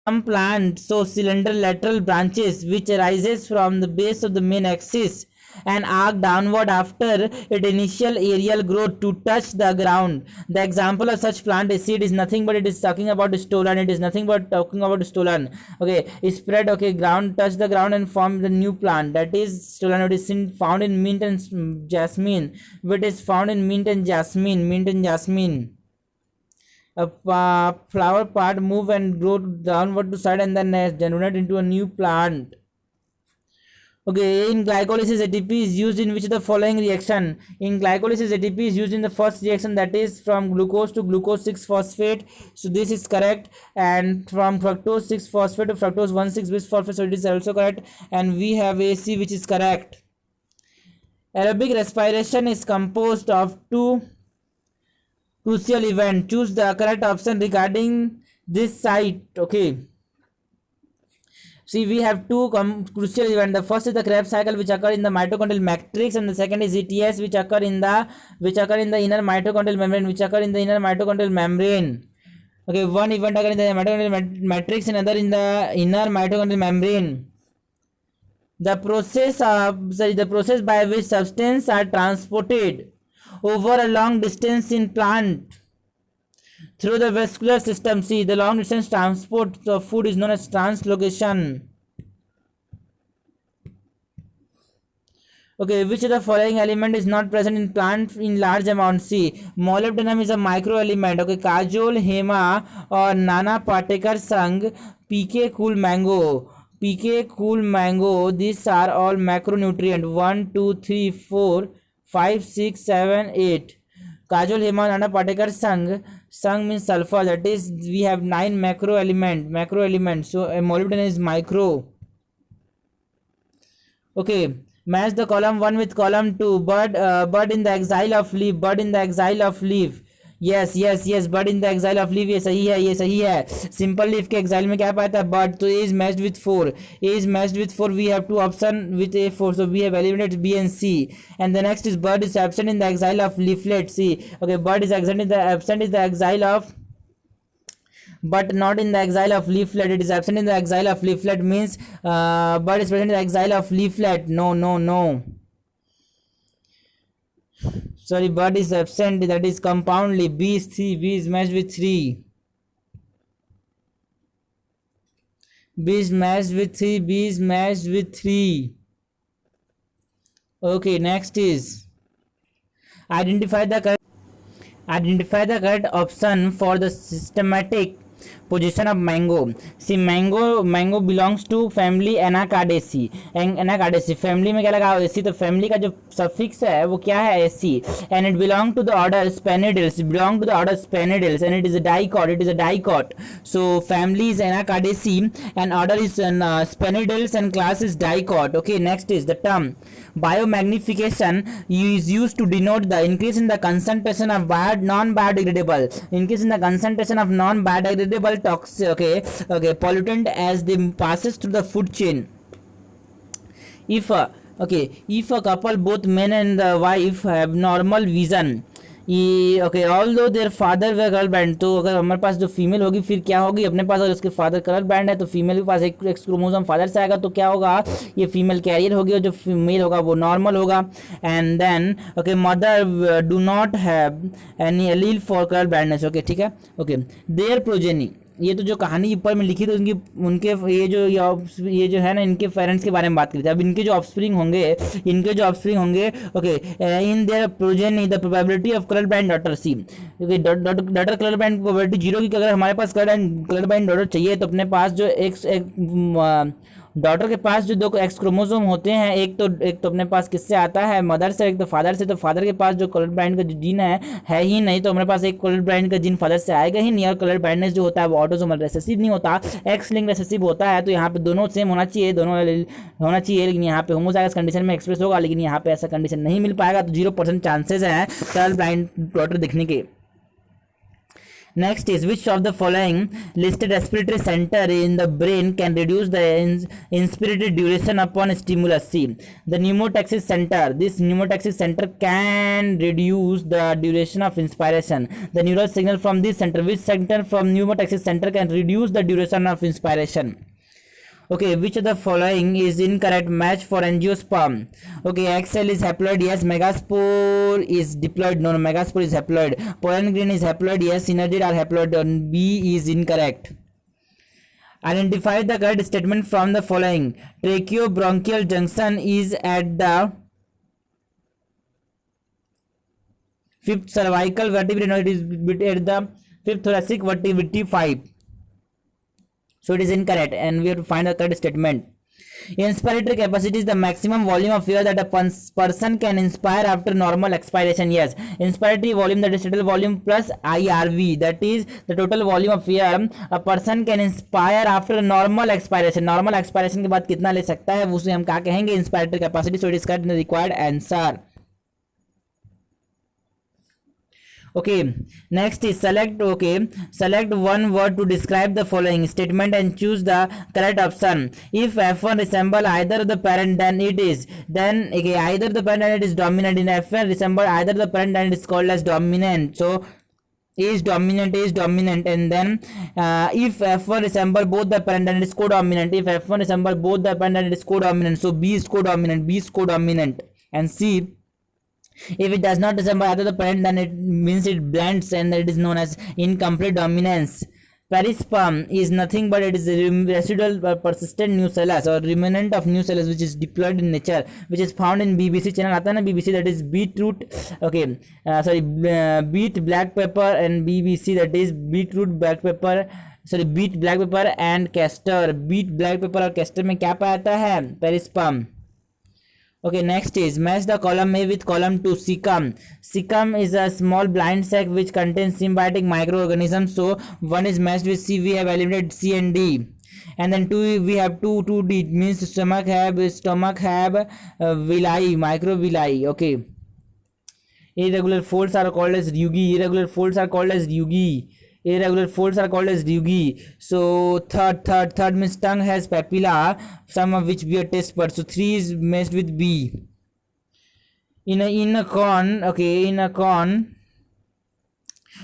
Some plants show cylinder lateral branches which arises from the base of the main axis and arc downward after its initial aerial growth to touch the ground. The example of such plant is seed is nothing but it is talking about stolon. It is nothing but talking about stolon. Okay, spread. Okay, ground touch the ground and form the new plant. That is stolon. It is found in mint and jasmine. It is found in mint and jasmine. Mint and jasmine. A flower part move and grow downward to side and then generate into a new plant. Okay, in glycolysis ATP is used in which of the following reaction? In glycolysis ATP is used in the first reaction, that is from glucose to glucose 6 phosphate, so this is correct, and from fructose 6 phosphate to fructose 1,6 bisphosphate, so it is also correct, and we have AC which is correct. Aerobic respiration is composed of two crucial event. Choose the correct option regarding this site. Okay, see, we have two crucial events. The first is the Krebs cycle which occur in the mitochondrial matrix, and the second is ETS which occur in the inner mitochondrial membrane. Okay, one event occur in the mitochondrial matrix, another in the inner mitochondrial membrane. The process by which substances are transported over a long distance in plant through the vascular system. See, the long distance transport of food is known as translocation. Okay, which of the following element is not present in plant in large amount? See, molybdenum is a micro element. Okay, Kajol, Hema or Nana Patekar Sang, PK Cool Mango, these are all macronutrient. 1 2 3 4 5 6 7 8. Kajol, Hema, Nana Patekar Sang means sulfur, that is we have 9 macro elements, so molybdenum is micro. Okay, match the column 1 with column 2. Bird in the exile of leaf. Yes, bird in the axil of leave, ये सही है. Simple leaf के exile में क्या पाता है? Bird. तो A is matched with 4. We have two option with A 4, so we have eliminated B and C. And the next is bird is absent in the axil of leaflet. C, okay, bird is absent in the axil of, but not in the exile of leaflet. It is absent in the exile of leaflet means bird is present in the exile of leaflet. No. Sorry, bird is absent, that is compoundly. B is 3. B is matched with 3. B is matched with 3. Okay, next is identify the correct option for the systematic position of mango. See, mango belongs to family Anacardaceae. family में क्या लगा AC, तो family का जो suffix है वो क्या है? AC. and it belong to the order Spanidials. And it is a dicot. So family is Anacardaceae and order is Spanidials and class is dicot. Okay, next is the term biomagnification is used to denote the increase in the concentration of non-biodegradable toxic pollutant as they passes through the food chain. If a couple, both men and the wife, have normal vision, although their father व colour band, तो अगर हमारे पास जो female होगी फिर क्या होगी? अपने पास अगर उसके फादर कलर बैंड है तो फीमेल के पास एक एक्स क्रोमोसोम फादर से आएगा, तो क्या होगा? ये फीमेल कैरियर होगी और जो फीमेल होगा वो नॉर्मल होगा. And then mother do not have any allele for colour blindness. ठीक है. देयर प्रोजेनी, ये तो जो कहानी ऊपर में लिखी, तो उनके ये जो है ना, इनके पेरेंट्स के बारे में बात करते हैं. अब इनके जो ऑफस्प्रिंग होंगे in their progeny the probability of colour blind daughter. See, daughter colour blind probability 0 की. अगर हमारे पास कलर बैंड डॉटर चाहिए तो अपने पास जो एक डॉटर के पास जो 2 एक्स क्रोमोसोम होते हैं, एक तो अपने पास किससे आता है? मदर से, एक तो फादर से. तो फादर के पास जो कलर ब्लाइंड का जो जीन है ही नहीं, तो हमारे पास एक कलर ब्लाइंड का जीन फादर से आएगा ही नहीं. और कलर ब्लाइंडनेस जो होता है वो ऑटोसोमल रिसेसिव नहीं होता, एक्स लिंक रिसेसिव होता है. तो यहाँ पे दोनों सेम होना चाहिए, लेकिन यहाँ पे होमोजाइगस कंडीशन में एक्सप्रेस होगा, लेकिन यहाँ पे ऐसा कंडीशन नहीं मिल पाएगा. तो 0% चांसेस है कलर ब्लाइंड डॉटर दिखने के. Next is, which of the following listed respiratory center in the brain can reduce the inspiratory duration upon stimulus? C. The pneumotaxis center. This pneumotaxis center can reduce the duration of inspiration. The neural signal from this center. Which center from pneumotaxis center can reduce the duration of inspiration? Okay, which of the following is incorrect match for angiosperm? Okay, X cell is haploid, yes. Megaspore is diploid, no, megaspore is haploid. Pollen grain is haploid, yes. Synergid are haploid, and B is incorrect. Identify the correct statement from the following. Tracheobronchial junction is at the fifth cervical vertebrae, no, it is at the fifth thoracic vertebrae 5. So it is incorrect, and we have to find the correct statement. Inspiratory capacity is the maximum volume of air that a person can inspire after normal expiration. Yes, inspiratory volume, that is total volume plus IRV, that is the total volume of air a person can inspire after normal expiration. Normal expiration के बाद कितना ले सकता है उसे हम क्या कहेंगे? inspiratory capacity. So it is correct in the required answer. Okay, next is select one word to describe the following statement and choose the correct option. If F1 resemble either the parent, then either the parent and it is dominant. In F1 resemble either the parent and it is called as dominant. So is dominant, and then if F1 resemble both the parent and it is codominant. If F1 resemble both the parent and it is codominant, so B is codominant. And C, if it does not resemble either the parent, then it means it blends, and it is known as incomplete dominance. Perisperm is nothing but it is residual persistent nucellus or remnant of nucellus which is diploid in nature, which is found in BBC channel आता है ना BBC, that is beetroot, beet black pepper, and BBC, that is beetroot black pepper, beet black pepper and castor. beet black pepper और castor में क्या पाया है? Perisperm. Okay, next is match the column A with column 2. Cecum is a small blind sac which contains symbiotic microorganisms. So 1 is matched with C. We have eliminated C and D. And then 2 we have 2D. It means stomach have villi, microvilli. Okay. Irregular folds are called as Ryugi. Irregular folds are called as Ryugi. So third means tongue has papilla, some of which bear taste buds. So 3 is matched with B. In a corn,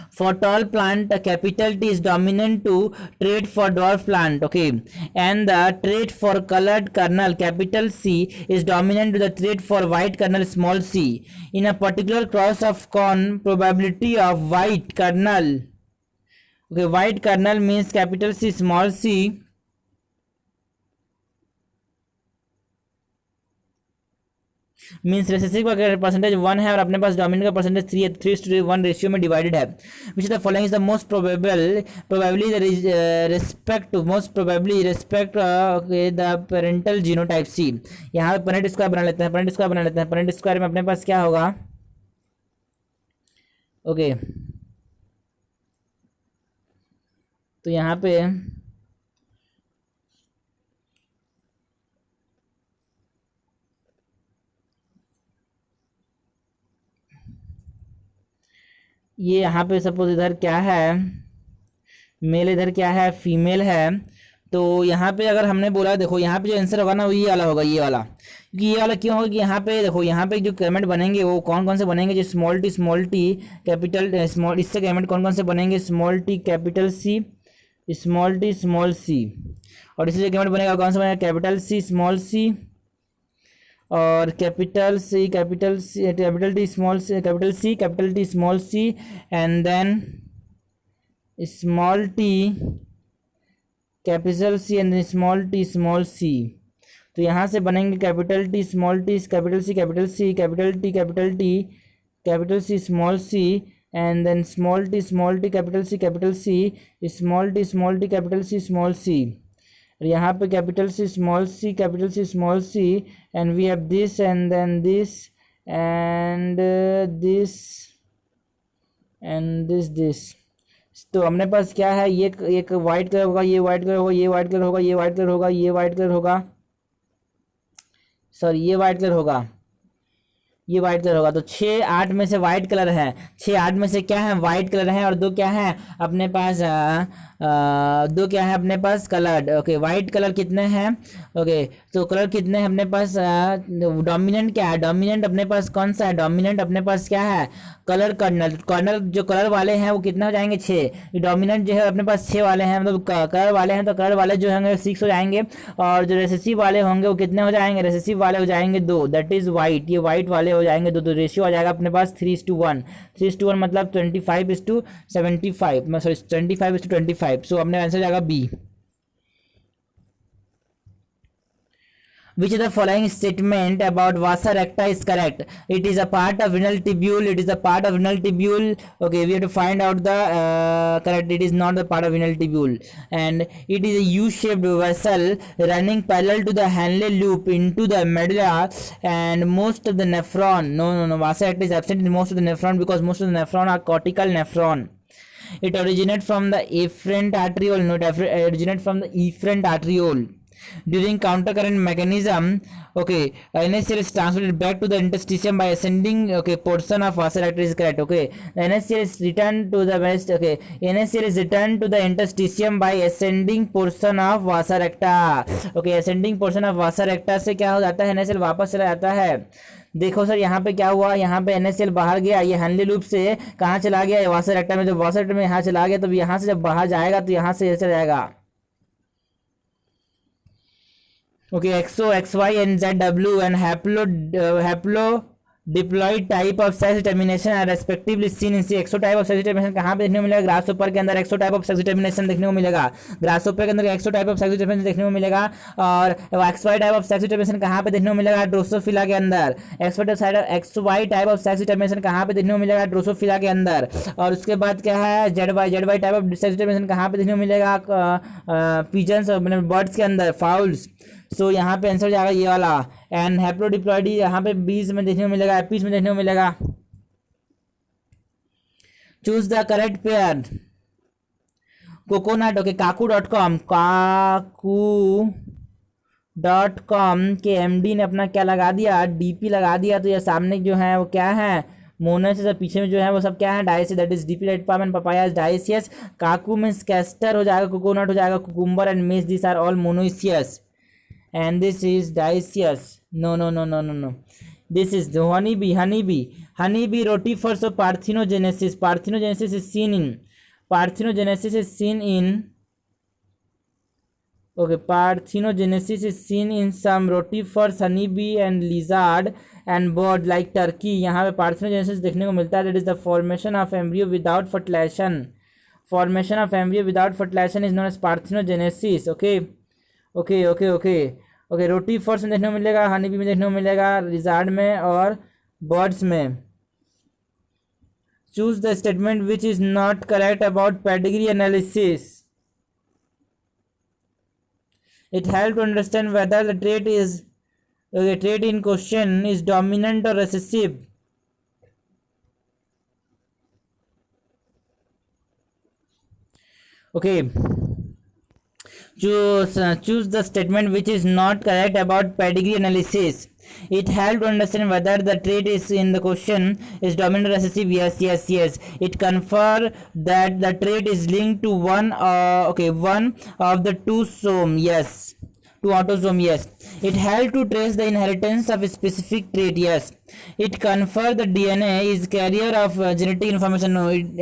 for tall plant, capital T is dominant to trait for dwarf plant. Okay, and the trait for colored kernel, capital C, is dominant to the trait for white kernel, small c. In a particular cross of corn, probability of white kernel. Okay, white kernel means capital C, small c. Means recessive का percentage 1 है और अपने पास dominant का percentage 3:1 ratio में divided है. Which is the following is the most probably respect the parental genotype C. यहाँ पे पेरेंट स्क्वायर बना लेते हैं. पेरेंट स्क्वायर में अपने पास क्या होगा? ओके, तो यहाँ पे ये यहाँ पे सपोज इधर क्या है, मेल, इधर क्या है, फीमेल है. तो यहाँ पे अगर हमने बोला, देखो यहाँ पे जो आंसर होगा ना वो ये वाला होगा, ये वाला. क्योंकि ये वाला क्यों होगा कि यहाँ पे देखो, यहाँ पे जो कैमेट बनेंगे वो कौन कौन से बनेंगे? जो स्मॉल टी कैपिटल स्मॉल, इससे कैमेट कौन कौन से बनेंगे? Small T capital C, small T small C. और इससे जो कैमेट बनेगा कौन सा बनेगा? कैपिटल सी स्मॉल सी और capital C capital T small C capital T small C and then small T capital C and then small T small C. तो यहाँ से बनेंगे capital T small T capital C capital C capital T capital C small C and then small T capital C small T capital C small C. यहाँ पे capital C small C and we have this and then this and this. तो हमने पास क्या है? ये एक white colour होगा, ये वाइट कलर होगा, ये वाइट कलर होगा, ये वाइट कलर होगा, ये वाइट कलर होगा, सॉरी ये वाइट कलर होगा. ये व्हाइट कलर होगा, तो 6 8 में से व्हाइट कलर है, 6 8 में से क्या है व्हाइट कलर है, और दो क्या है अपने पास दो क्या है अपने पास कलर्ड। ओके व्हाइट कलर कितने हैं, ओके तो कलर कितने हैं अपने पास, डोमिनेंट क्या है, डोमिनेंट अपने पास कौन सा है, डोमिनेंट अपने पास क्या है कलर कर्नल, कर्नल जो कलर वाले हैं वो कितने हो जाएंगे 6, डोमिनेंट जो है अपने पास 6 वाले हैं, मतलब कलर वाले हैं, तो कलर वाले जो होंगे 6 हो जाएंगे, और जो रेसेसिव वाले होंगे वो कितने हो जाएंगे, रेसेसिव वाले हो जाएंगे 2, दैट इज वाइट, ये वाइट वाले हो जाएंगे 2, तो रेशियो आ जाएगा अपने पास 3:1, 3:1 मतलब 25:75, सॉरी 25:25, सो अपने आंसर जाएगा B. Which of the following statement about vasa recta is correct? It is a part of renal tubule. It is a part of renal tubule. Okay, we have to find out the correct. It is not the part of renal tubule, and it is a U-shaped vessel running parallel to the Henle loop into the medulla and most of the nephron. No. Vasa recta is absent in most of the nephron because most of the nephron are cortical nephron. It originates from the afferent arteriole. No, it originates from the efferent arteriole. During countercurrent mechanism, okay, NaCl is transferred back to the interstitium by ascending, okay, portion of vasa recta is correct. Okay, the NaCl is returned to the west. Okay, NaCl is returned to the interstitium by ascending portion of vasa recta. Okay, ascending portion of vasa recta से क्या हो जाता है, NaCl वापस चला जाता है। देखो सर यहाँ पे क्या हुआ, यहाँ पे NaCl बाहर गया, ये हेनली लूप से कहाँ चला गया, वासा रेक्टा में, जब वासा रेक्टा में यहाँ चला गया, तब यहाँ से जब बाहर जाएगा तो यहाँ से चला जाएगा। Okay, XO, XY and ZW and haplodiploid type of sex determination are respectively seen in C. XO type of sex determination कहाँ पे देखने को मिलेगा, ग्रासहोपर के अंदर XO type of sex determination देखने को मिलेगा, ग्रासहोपर के अंदर XO type of sex determination देखने को मिलेगा, और XY type of sex determination कहाँ पे देखने को मिलेगा, ड्रोसोफिला के अंदर। XY type of sex determination कहाँ पे देखने को मिलेगा, ड्रोसोफिला के अंदर। और उसके बाद क्या है, ZY type of sex determination कहाँ पे देखने को मिलेगा, पिजन्स मतलब बर्ड्स के अंदर, फाउल्स। सो यहाँ पे आंसर जाएगा ये वाला, एंड हैप्लोडिप्लॉइड यहाँ पे बीज में देखने को मिलेगा, एपीज में देखने को मिलेगा। Choose the correct pair. Coconut, okay kaku.com, kaku.com के एमडी ने अपना क्या लगा दिया, डीपी लगा दिया, तो ये सामने जो है वो क्या है, मोनो से सब पीछे में जो है वो सब क्या है, dioecious, that is DP date palm and papayas dioecious. काकू में कैस्टर हो जाएगा, कोकोनट हो जाएगा cucumber, and maize this are all monoecious, and this is dioecious. No. This is the honeybee rotifers of parthenogenesis. Parthenogenesis is seen in parthenogenesis is seen in some rotifers, honeybee and lizard and bird like turkey. यहाँ पे parthenogenesis देखने को मिलता है, that is the formation of embryo without fertilization. Formation of embryo without fertilization is known as parthenogenesis. Okay rotifers में देखने को मिलेगा, हनीबी में देखने को मिलेगा, लिजार्ड में और बर्ड्स में। Choose the statement which is not correct about pedigree analysis. It help to understand whether the trait in question is dominant और recessive. Okay, choose the statement which is not correct about pedigree analysis. It helps to understand whether the trait is in the question is dominant or recessive. Yes. It confirms that the trait is linked to one of the two autosome. Yes. It helps to trace the inheritance of a specific trait. Yes. It confirms the DNA is carrier of genetic information.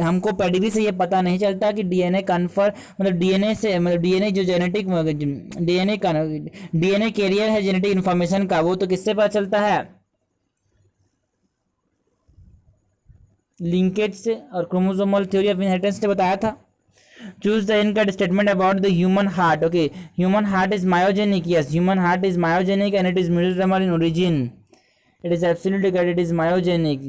हमको pedigree से ये पता नहीं चलता कि DNA confer मतलब DNA से मतलब DNA जो जेनेटिक DNA कैरियर है जेनेटिक इन्फॉर्मेशन का, वो तो किससे पता चलता है, लिंकेज से और क्रोमोसोमल थ्योरी ऑफ इनहेरिटेंस से बताया था। Choose the incorrect statement about the human heart. Okay, human heart is myogenic. Yes, human heart is myogenic and it is mesodermal in origin. It is absolutely correct. It is myogenic.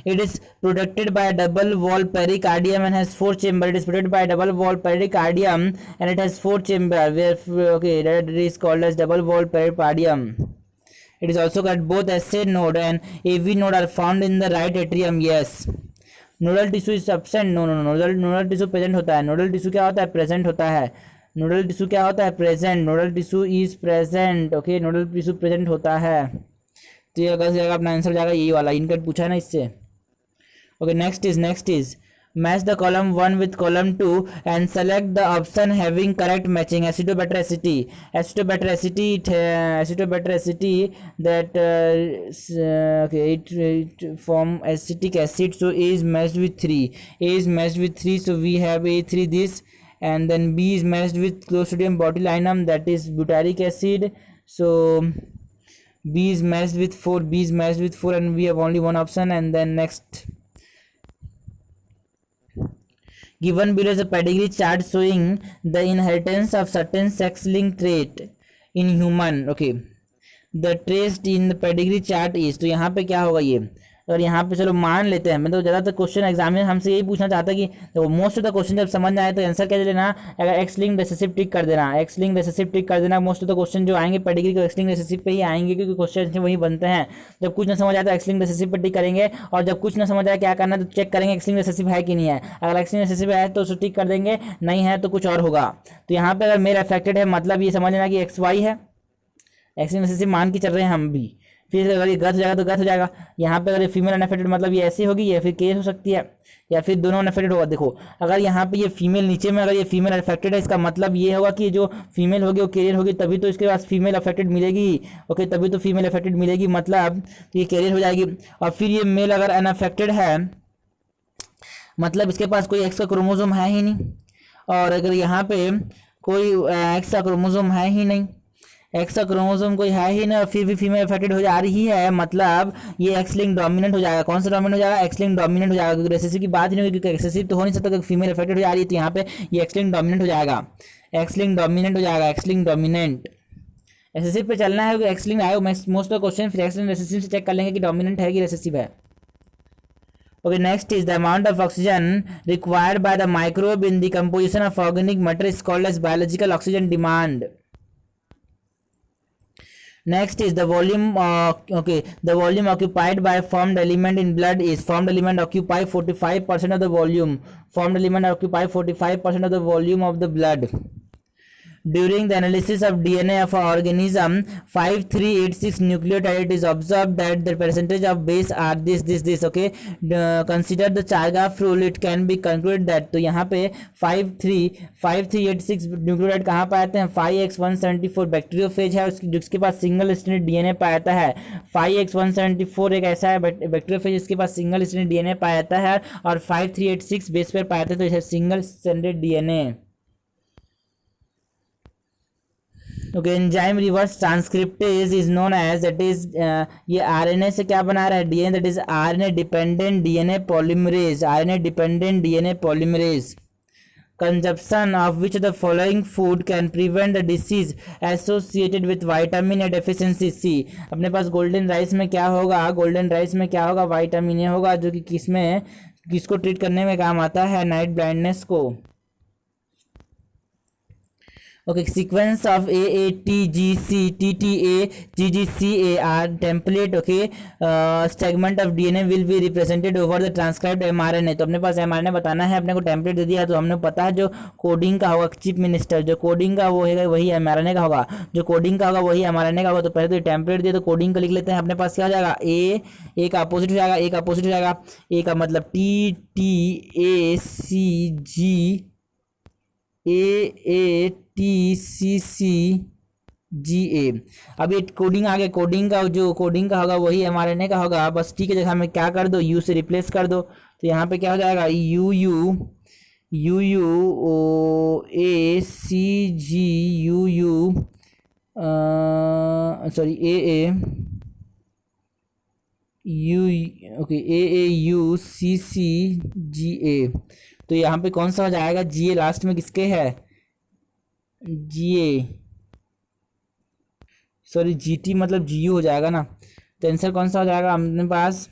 It is protected by a double wall pericardium and has 4 chambers. It is protected by a double wall pericardium and it has 4 chambers. That is called as double wall pericardium. It is also correct. Both SA node and AV node are found in the right atrium. Yes. Nodal tissue is absent. No nodal tissue present होता है। Nodal tissue क्या होता है, present होता है। Nodal tissue क्या होता है, present. Nodal tissue is present. Okay, nodal tissue present होता है। तो ये अगर जाएगा अपना आंसर जाएगा यही वाला, इनकट पूछा है ना इससे। Okay next is match the column 1 with column 2 and select the option having correct matching. Acetobatracity that okay, it form acetic acid, so A is matched with 3, so we have A3 this, and then B is matched with Clostridium botulinum, that is butyric acid, so B is matched with 4, and we have only one option. And then next, given below is a pedigree chart showing the inheritance of certain sex-linked trait in human. Okay, the trace in the pedigree chart is, तो यहाँ पे क्या होगा ये, और यहाँ पे चलो मान लेते हैं, मतलब ज़्यादातर क्वेश्चन एग्जाम में हमसे यही पूछना चाहता है कि तो मोस्ट ऑफ द क्वेश्चन जब समझ में आए तो आंसर क्या लेना, अगर एक्स लिंक रिसेसिव टिक कर देना, मोस्ट ऑफ द क्वेश्चन जो आएंगे पेडिग्री को एक्स लिंक रिसेसिव पे ही आएंगे, क्योंकि क्वेश्चन वही बनते हैं। जब कुछ ना समझ आए तो एक्स लिंक रिसेसिव पर टिक करेंगे, और जब कुछ ना समझ आए क्या करना है तो चेक करेंगे एक्स लिंक रिसेसिव है कि नहीं है। अगर एक्स लिंक रिसेसिव है तो उसे टिक कर देंगे, नहीं है तो कुछ और होगा। तो यहाँ पे अगर मेल अफेक्टेड है मतलब ये समझ लेना कि एक्स वाई है, एक्स लिंक रिसेसिव मान के चल रहे हैं हम भी। फिर अगर ये गलत हो जाएगा तो गलत हो जाएगा। यहाँ पे अगर ये फीमेल अनअफेक्टेड मतलब ये ऐसी होगी, या फिर केस हो सकती है, या फिर दोनों अनअफेक्टेड होगा। देखो अगर यहाँ पे ये फीमेल नीचे में, अगर ये फीमेल अफेक्टेड है, इसका मतलब ये होगा कि जो फीमेल होगी वो कैरियर होगी, तभी तो इसके पास फीमेल अफेक्टेड मिलेगी। ओके, तभी तो फीमेल अफेक्टेड मिलेगी, मतलब ये कैरियर हो जाएगी। और फिर ये मेल अगर अनअफेक्टेड है मतलब इसके पास कोई एक्स का क्रोमोसोम है ही नहीं, और अगर यहाँ पे कोई एक्स का क्रोमोसोम है ही नहीं, एक्स्ट्रा क्रोमोसोम कोई है ही नहीं, और फिर भी फीमेल अफेक्टेड हो जा रही है, मतलब ये एक्स लिंक डोमिनेंट हो जाएगा। कौन सा डोमिनेंट हो जाएगा, एक्स लिंक डोमिनेंट हो जाएगा, क्योंकि रिसेसिव की बात ही नहीं होगी, क्योंकि एक्सेसिव तो हो नहीं सकता, क्योंकि फीमेल अफेक्टेड हो जा रही है, तो यहाँ पे ये एक्स लिंक डोमिनेंट हो जाएगा, एक्स लिंक डोमिनेंट। रिसेसिव पे चलना है, एक्स लिंक आएगा मोस्ट ऑफ क्वेश्चन, फिर एक्स लिंक रिसेसिव से चेक कर लेंगे कि डोमिनेंट है कि रिसेसिव है। Okay, next is the amount of oxygen required by the microbe in the composition of organic matter is called as biological oxygen demand. Next is the volume. The volume occupied by formed element in blood is, formed element occupy 45% of the volume. Formed element occupy 45% of the volume of the blood. During the analysis of DNA of an organism 5386 nucleotide, it is observed that the percentage of base are this. Okay, consider the Chargaff rule, it can be concluded that, तो यहाँ पे 5386 nucleotide कहाँ पाते हैं, 5x174 bacteriophage है जिसके पास single stranded DNA पाया जाता है। 5x174 एक ऐसा है बैक्टीरियोफेज जिसके पास सिंगल स्ट्रैंडेड डीएनए पाया जाता है, और 5386 बेस पर पाया जाता है, तो single stranded DNA. Okay, enzyme reverse transcriptase is known as, that is ये आरएनए से क्या बना रहा है, DNA, that is RNA dependent DNA polymerase. Consumption of which the following food can prevent the disease associated with vitamin A deficiency C. अपने पास golden rice में क्या होगा, वाइटामिन ए होगा, जो कि किसको ट्रीट करने में काम आता है, नाइट ब्लाइंडनेस को। Okay, sequence of AATGC, TTA, GGCA are template. Okay, segment of DNA will be represented over the transcribed mRNA. तो अपने पास mRNA बताना है, अपने को टेम्पलेट दे दिया, तो हमने पता है जो कोडिंग का होगा, चीफ मिनिस्टर जो कोडिंग का वो है वही mRNA का होगा, वही mRNA का होगा। तो पहले तो टेम्पलेट दिया, तो कोडिंग का लिख लेते हैं। अपने पास क्या हो जाएगा, ए का अपोजिट हो जाएगा, ए का मतलब TTACG AATCCGA। अब ये कोडिंग आ गया, कोडिंग का होगा वही mRNA का होगा, बस टी की जगह में क्या कर दो, यू से रिप्लेस कर दो। तो यहाँ पे क्या हो जाएगा, AAUCCGA। तो यहाँ पे कौन सा हो जाएगा, जीए लास्ट में किसके है, जीटी मतलब जीयू हो जाएगा ना। तो आंसर कौन सा हो जाएगा अपने पास,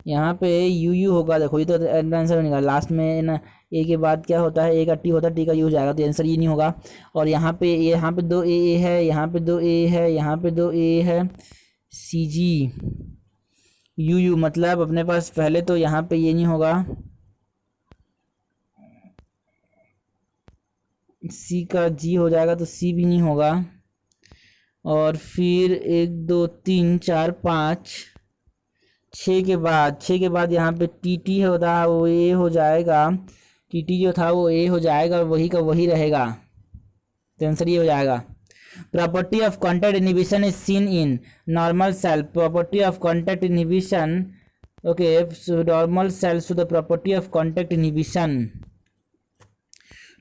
यहाँ पे यू होगा। देखो ये तो आंसर नहीं निकाला, लास्ट में ना ए के बाद क्या होता है, ए का टी होता है, टी का यू हो जाएगा, तो आंसर ये नहीं होगा। और यहाँ पे 2 ए है, यहाँ पे 2 ए है, यहाँ पे 2 ए है, CG यू मतलब अपने पास पहले तो यहाँ पे ये नहीं होगा, सी का जी हो जाएगा, तो सी भी नहीं होगा, और फिर 1 2 3 4 5 6 के बाद यहाँ पे टी टी होता वो ए हो जाएगा, टी टी जो था वो ए हो जाएगा, वही का वही रहेगा, तो आंसर ये हो जाएगा। Property of contact inhibition is seen in normal cell, property of contact inhibition, okay, so normal cells to the property of contact inhibition.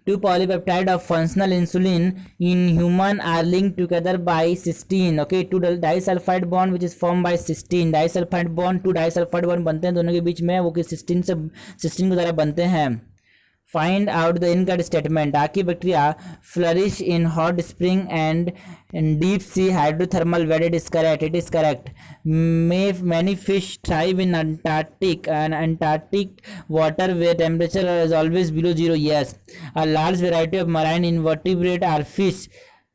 Two polypeptide of functional insulin in human are linked together by cysteine, okay, to the disulfide bond which is formed by cysteine, disulfide bond to disulfide bond बनते हैं दोनों के बीच में, वो कि cysteine से cysteine के द्वारा बनते हैं। Find out the incorrect statement. Archaebacteria flourish in hot spring and in deep sea hydrothermal where it is correct. It is correct. Many fish thrive in Antarctic and Antarctic water where temperature is always below zero. Yes. A large variety of marine invertebrate or fish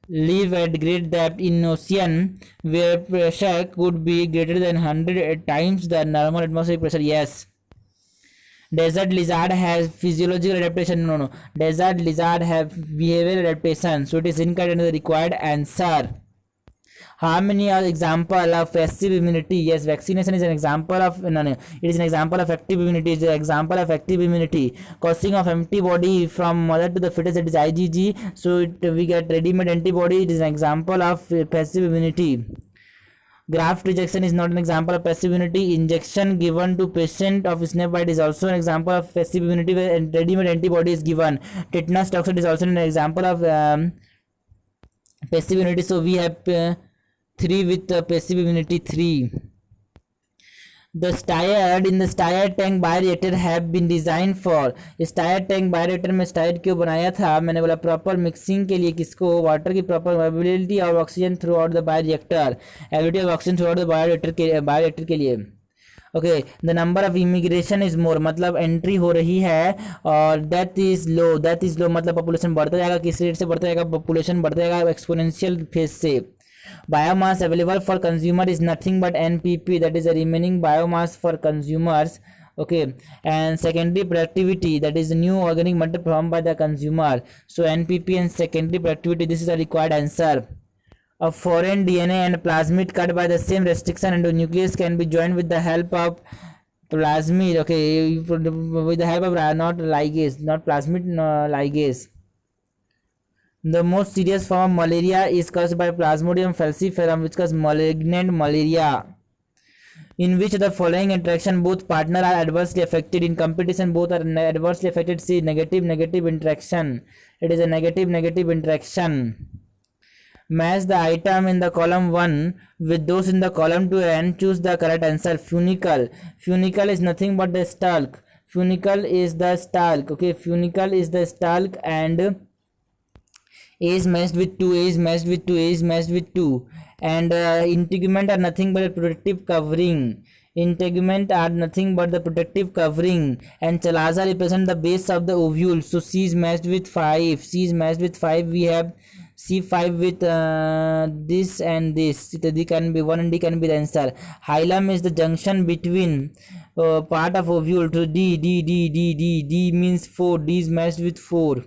live at great depth in ocean where pressure could be greater than 100 times the normal atmospheric pressure. Yes. Desert lizard has physiological adaptation. No. Desert lizard have behavioral adaptation. So it is incorrect in the required answer. How many are example of passive immunity? Yes, vaccination is an example of it is an example of active immunity. It is an example of active immunity. Causing of antibody from mother to the fetus, it is IgG. So we get ready-made antibody. It is an example of passive immunity. Graft rejection is not an example of passive immunity. Injection given to patient of snake bite is also an example of passive immunity where ready-made antibody is given. Tetanus toxoid is also an example of passive immunity. So we have 3 with passive immunity 3. The stirred in the stir tank bioreactor have been design for, stir tank bioreactor में stir क्यों बनाया था, मैंने बोला proper mixing के लिए, किसको, water की proper availability of oxygen through out the bioreactor, ability of oxygen through out the bioreactor के लिए। Okay, the number of immigration is more, मतलब एंट्री हो रही है, और death is low, death is low मतलब पॉपुलेशन बढ़ता जाएगा, किस रेट से बढ़ता जाएगा, पॉपुलेशन बढ़ता जाएगा एक्सपोनेंशियल फेज से। Biomass available for consumer is nothing but NPP, that is the remaining biomass for consumers. Okay, and secondary productivity, that is new organic matter formed by the consumer. So NPP and secondary productivity, this is the required answer. A foreign DNA and plasmid cut by the same restriction and the nucleus can be joined with the help of plasmid. Okay, with the help of not ligase, not plasmid, no, ligase. The most serious form of malaria is caused by Plasmodium falciparum, which causes malignant malaria. In which the following interaction both partner are adversely affected? In competition, both are adversely affected. See, negative interaction. It is a negative interaction. Match the item in the column 1 with those in the column 2 and choose the correct answer. Funicle. Funicle is nothing but the stalk. Funicle is the stalk. Okay, funicle is the stalk, and A is matched with 2, A is matched with 2, A is matched with 2, and integument are nothing but a protective covering. Integument are nothing but the protective covering, and chalaza represent the base of the ovule. So C is matched with 5, C is matched with 5. We have C5 with this and this. D can be 1 and D can be the answer. Hilum is the junction between part of ovule to D means 4, D is matched with 4.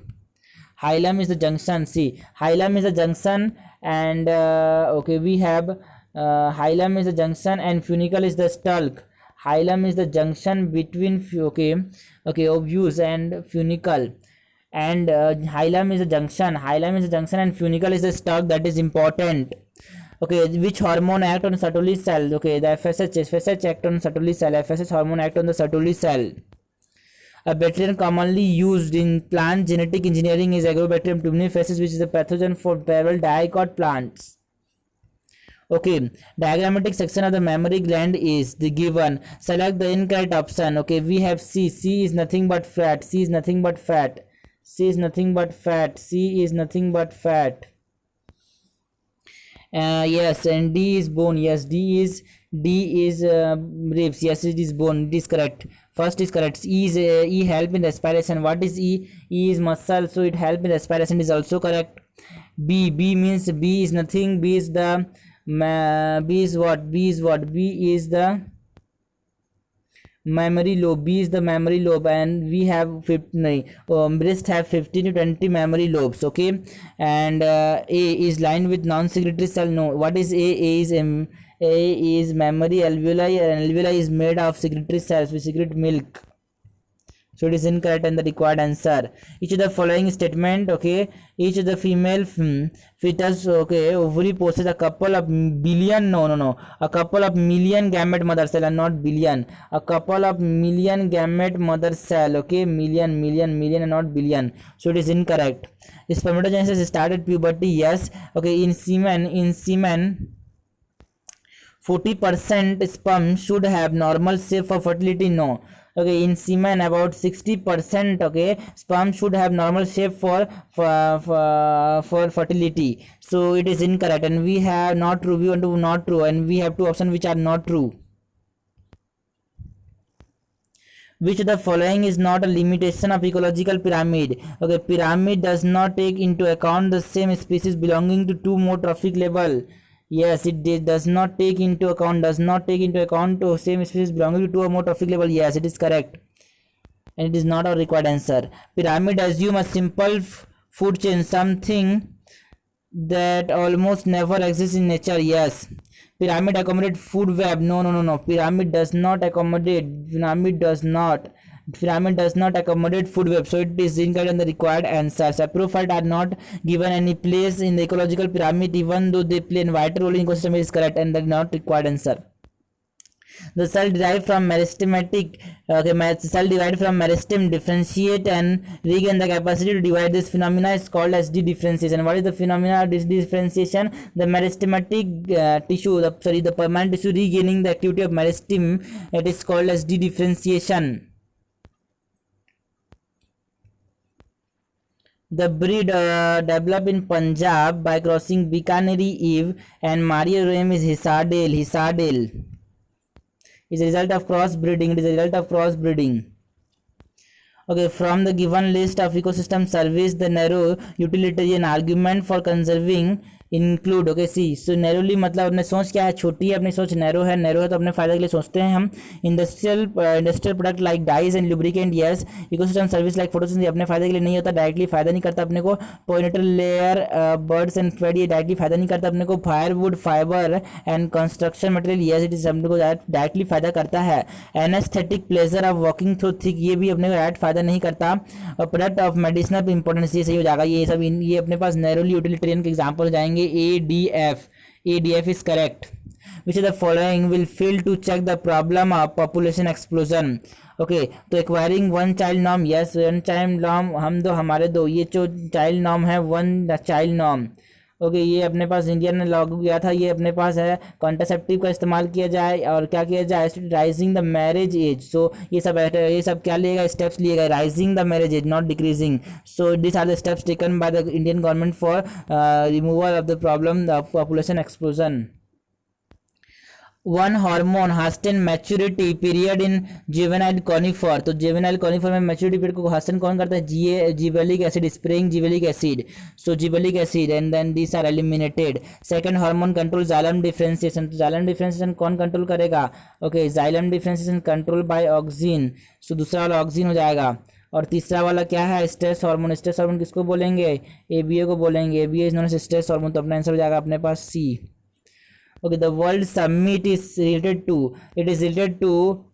Hilum is the junction. See, hilum is the junction, and okay, we have hilum is the junction and funicle is the stalk. Hilum is the junction between ovules and funicle, and hilum is the junction. Hilum is the junction and funicle is the stalk. That is important. Okay, which hormone act on Sertoli cell? Okay, the FSH act on Sertoli cell. FSH hormone act on the Sertoli cell. A bacterium commonly used in plant genetic engineering is Agrobacterium tumefaciens, which is a pathogen for several dicot plants. Okay, diagrammatic section of the mammary gland is the given. Select the incorrect option. Okay, we have C. C is nothing but fat. C is nothing but fat. C is nothing but fat. C is nothing but fat. Yes, and D is bone. Yes, D is ribs. Yes, it is bone. It is correct. First is correct. E help in respiration. What is E? E is muscle, so it help in respiration is also correct. B means B is nothing. B is what? B is the memory lobe. B is the memory lobe, and we have 50, breast have 15 to 20 memory lobes. Okay, and A is lined with non-secretory cell. No, what is A? A is memory alveoli, and alveoli is made of secretory cells which secrete milk. So it is incorrect and the required answer. Each of the following statement, okay, each of the female fetus, okay, ovary possesses a couple of billion, a couple of million gamete mother cell, and not billion, a couple of million gamete mother cell, okay, million and not billion. So it is incorrect. Spermatogenesis started puberty, yes, okay, in semen 40% sperm should have normal shape for fertility. No, okay, in semen about 60%, okay, sperm should have normal shape for fertility. So it is incorrect, and we have not true. We want to not true, and we have two options which are not true. Which of the following is not a limitation of ecological pyramid? Okay, pyramid does not take into account the same species belonging to two more trophic level. Yes, it does not take into account to same species belonging to two or more trophic level. Yes, it is correct, and it is not a required answer. Pyramid assume a simple food chain, something that almost never exists in nature. Yes. Pyramid accommodate food web. No. Pyramid does not accommodate. Pyramid does not accommodate food web, so it is incorrect and the required answer. Saprophytes are not given any place in the ecological pyramid, even though they play a vital role in ecosystem. Is correct and the not required answer. The cell derived from meristematic, cell divided from meristem differentiate and regain the capacity to divide. This phenomena is called as de-differentiation. What is the phenomena of de-differentiation? The meristematic tissue, the permanent tissue regaining the activity of meristem. It is called as de-differentiation. The breed developed in Punjab by crossing Bikaneri Eve and Maria Rome is Hisardale. Is a result of crossbreeding. Okay, from the given list of ecosystem service, the narrow utilitarian argument for conserving include. Okay see. So narrowly मतलब अपने सोच क्या है, छोटी है, अपनी सोच narrow है तो अपने फायदे के लिए सोचते हैं हम. Industrial product like dyes and lubricant, yes. Ecosystem service like photosynthesis अपने फायदे के लिए नहीं होता, डायरेक्टली फायदा नहीं करता अपने को. Pollinator layer, birds and feed, ये डायरेक्टली फायदा नहीं करता अपने को. Firewood, fibre and construction material, yes it is अपने को डायरेक्टली फायदा करता है. Anaesthetic pleasure of walking through thick, ये भी अपने को डायरेक्ट फायदा नहीं करता. प्रोडक्ट ऑफ मेडिसिनल इंपॉर्टेंस, ये सही हो जाएगा. ये सब ये अपने पास नैरोली यूटिलिटेरियन के एग्जाम्पल हो जाएंगे. ADF is correct. Which of the following will fail to check the problem of population explosion? Okay, तो acquiring one child norm, yes one child norm, हम दो हमारे दो, ये जो चाइल्ड नॉर्म है वन चाइल्ड नॉर्म. ओके, ये अपने पास इंडिया ने लागू किया था, ये अपने पास है. कॉन्ट्रासेप्टिव का इस्तेमाल किया जाए और क्या किया जाए, rising the marriage age. So ये सब क्या लिएगा, स्टेप्स लिएगा. Rising the marriage age, not decreasing. So this are the steps taken by the Indian government for removal of the problem of population explosion. One hormone hasten maturity period in juvenile conifer. तो juvenile conifer में maturity period को hasten कौन करता है, gibberellic acid, spraying gibberellic acid. So gibberellic acid and then this are eliminated. Second hormone control xylem differentiation. तो xylem differentiation कौन control करेगा, okay, xylem differentiation control by auxin. So दूसरा वाला oxygen हो जाएगा. और तीसरा वाला क्या है, स्ट्रेस हार्मोन. स्ट्रेस हार्मोन किसको बोलेंगे, ABA को बोलेंगे. ABA is known as stress hormone. तो अपना आंसर हो जाएगा अपने पास C. Okay, the World Summit is related to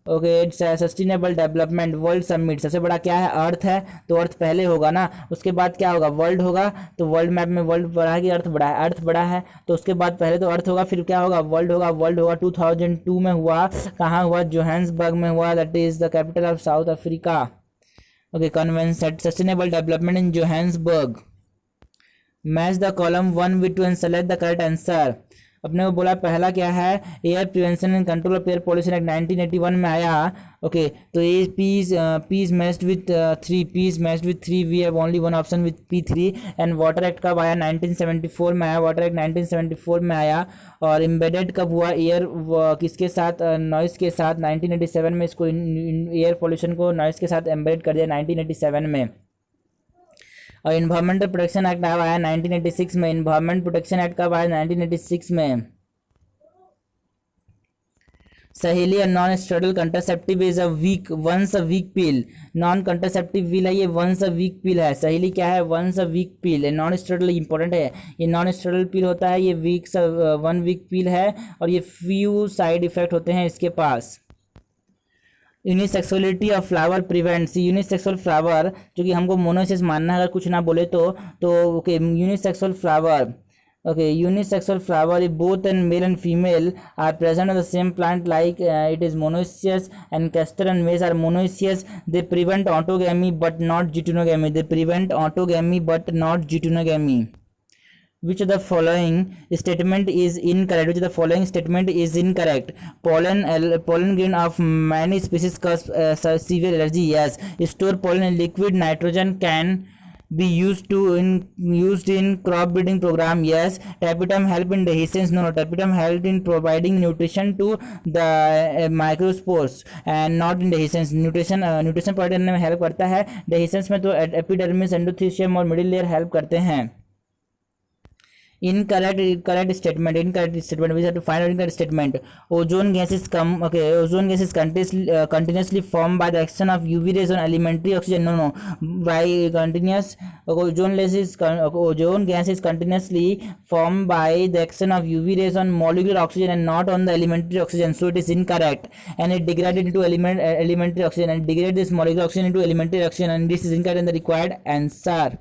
okay, it's a sustainable development. World Summit सबसे बड़ा क्या है, अर्थ है, तो अर्थ पहले होगा ना, उसके बाद क्या होगा, वर्ल्ड होगा. तो वर्ल्ड मैप में वर्ल्ड बड़ा है कि अर्थ बड़ा है, अर्थ बड़ा है, तो उसके बाद पहले तो अर्थ होगा, फिर क्या होगा, वर्ल्ड होगा. 2002 में हुआ, कहाँ हुआ, जोहान्सबर्ग में हुआ, that is the capital of South Africa. Okay, convention sustainable development in Johannesburg. Match the column 1 with 2 and select the correct answer. अपने को बोला पहला क्या है, air prevention and control of air pollution act 1981 में आया. ओके, तो ये piece matched with 3 we have only one option with P3. And water act कब आया, 1974 में आया. वाटर एक्ट 1974 में आया. और एम्बेडेड कब हुआ, एयर किसके साथ, नॉइस के साथ. 1987 में इसको एयर पॉल्यूशन को नॉइस के साथ एम्बेड कर दिया 1987 में. और इन्वायरमेंटल प्रोटेक्शन एक्ट आया 1986 में. इन्वायरमेंट प्रोटेक्शन एक्ट कब आया, 1986 में. सहेली a non-steroidal contraceptive is a week once a week pill. Non contraceptive pill है ये, वंस अ वीक पिल है. सहेली क्या है? Once a week pill. Non steroidal important है, ये नॉन स्टेरॉइडल पिल होता है, ये वन वीक पिल है और ये फ्यू साइड इफेक्ट होते हैं इसके पास. Unisexuality of flower prevents. Unisexual flower जो कि हमको मोनोसिस मानना है अगर कुछ ना बोले तो okay. Unisexual flower, okay, unisexual flower if both and male and female are present on the same plant, like it is monoecious and castor and maize are monoecious, they prevent autogamy but not geitonogamy. They prevent autogamy but not geitonogamy. Which of the following statement is incorrect? Which of the following statement is incorrect? Pollen grain of many species cause severe allergy. Yes. Store pollen in liquid nitrogen can be used in crop breeding program. Yes. Tapetum help in dehiscence. No. Tapetum help in providing nutrition to the microspores and not in dehiscence. nutrition provide करने में help करता है. dehiscence में तो epidermis, endothelium और middle layer help करते हैं. Incorrect statement. We have to find out incorrect statement. Ozone gas is continuously formed by the action of UV rays on elementary oxygen. No. By continuous ozone gas is continuously formed by the action of UV rays on molecular oxygen and not on the elementary oxygen. So it is incorrect, and it degraded into elementary oxygen and degrade this molecular oxygen into elementary oxygen, and this is incorrect in the required answer.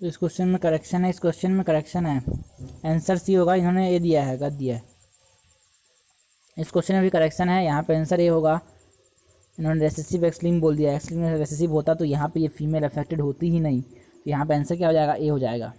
तो इस question में correction है, इस question में correction है, answer C होगा. इन्होंने ए दिया है, गलत दिया है. इस क्वेश्चन में भी करेक्शन है, यहाँ पे आंसर ए होगा. इन्होंने रेसेसिव एक्स लिंक बोल दिया. एक्स लिंक रेसेसिव होता तो यहाँ पे ये फीमेल अफेक्टेड होती ही नहीं. तो यहाँ पे आंसर क्या हो जाएगा? ए हो जाएगा.